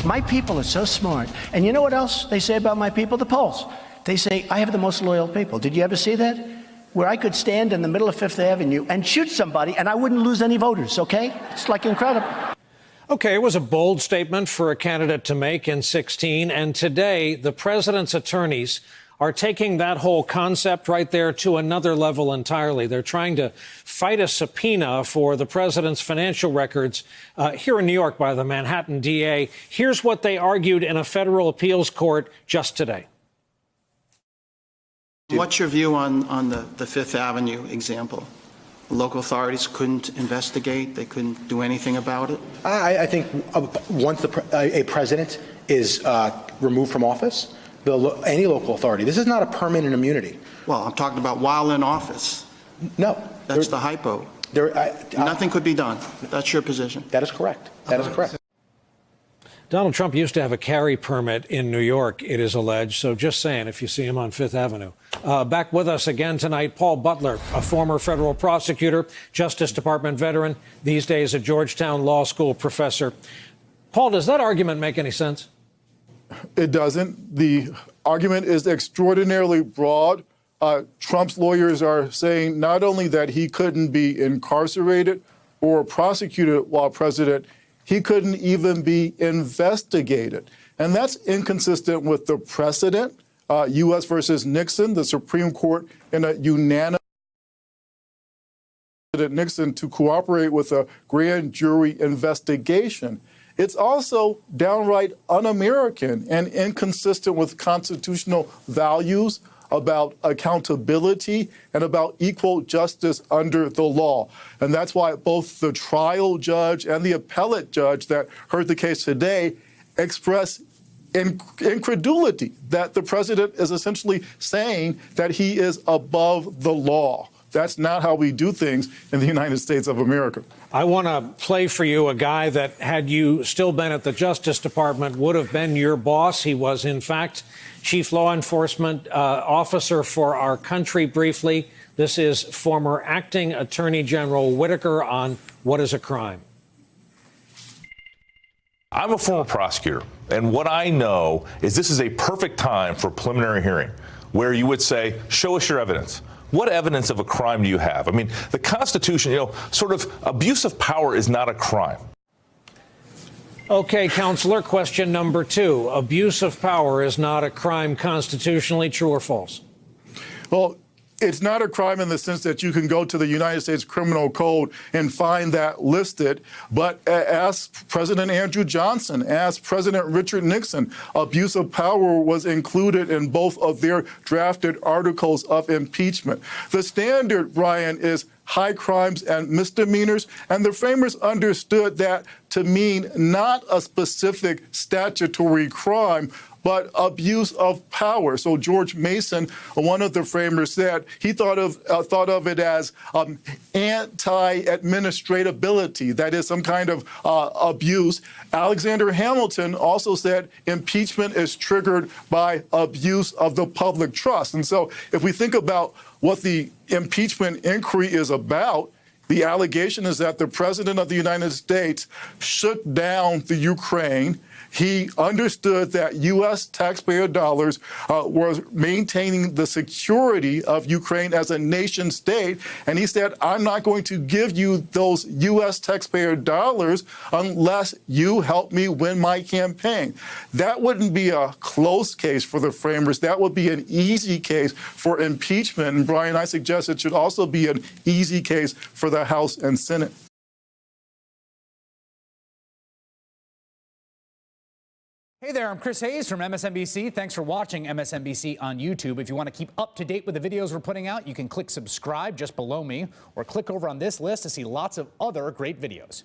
My people are so smart. And you know what else they say about my people? The polls. They say, I have the most loyal people. Did you ever see that? Where I could stand in the middle of Fifth Avenue and shoot somebody and I wouldn't lose any voters, okay? It's like incredible. Okay, it was a bold statement for a candidate to make in 2016. And today, the president's attorneys are taking that whole concept right there to another level entirely. They're trying to fight a subpoena for the president's financial records here in New York by the Manhattan DA. Here's what they argued in a federal appeals court just today. What's your view on the Fifth Avenue example? Local authorities couldn't investigate. They couldn't do anything about it. I think once a president is removed from office, any local authority. This is not a permanent immunity. Well, I'm talking about while in office. No. That's the hypo. Nothing could be done. That's your position. That is correct. That is correct. Donald Trump used to have a carry permit in New York, it is alleged. So just saying, if you see him on Fifth Avenue. Back with us again tonight, Paul Butler, a former federal prosecutor, Justice Department veteran, these days a Georgetown Law School professor. Paul, does that argument make any sense? It doesn't. The argument is extraordinarily broad. Trump's lawyers are saying not only that he couldn't be incarcerated or prosecuted while president, he couldn't even be investigated. And that's inconsistent with the precedent, U.S. versus Nixon, the Supreme Court in a unanimous Nixon to cooperate with a grand jury investigation. It's also downright un-American and inconsistent with constitutional values about accountability and about equal justice under the law. And that's why both the trial judge and the appellate judge that heard the case today expressed incredulity that the president is essentially saying that he is above the law. That's not how we do things in the United States of America. I want to play for you a guy that, had you still been at the Justice Department, would have been your boss. He was, in fact, chief law enforcement officer for our country briefly. This is former acting Attorney General Whitaker on What is a Crime. I'm a former prosecutor, and what I know is this is a perfect time for a preliminary hearing where you would say, show us your evidence. What evidence of a crime do you have? I mean, the Constitution, sort of abuse of power is not a crime. Okay, Counselor, question number 2. Abuse of power is not a crime constitutionally, true or false? Well, it's not a crime in the sense that you can go to the United States Criminal Code and find that listed. But as President Andrew Johnson, as President Richard Nixon, abuse of power was included in both of their drafted articles of impeachment. The standard, Brian, is high crimes and misdemeanors, and the framers understood that to mean not a specific statutory crime, but abuse of power. So George Mason, one of the framers, said he thought of it as anti-administratability, that is some kind of abuse. Alexander Hamilton also said impeachment is triggered by abuse of the public trust. And so if we think about what the impeachment inquiry is about, the allegation is that the president of the United States shut down the Ukraine. He understood that U.S. taxpayer dollars were maintaining the security of Ukraine as a nation state. And he said, I'm not going to give you those U.S. taxpayer dollars unless you help me win my campaign. That wouldn't be a close case for the framers. That would be an easy case for impeachment. And Brian, I suggest it should also be an easy case for the House and Senate. Hey there, I'm Chris Hayes from MSNBC. Thanks for watching MSNBC on YouTube. If you want to keep up to date with the videos we're putting out, you can click subscribe just below me or click over on this list to see lots of other great videos.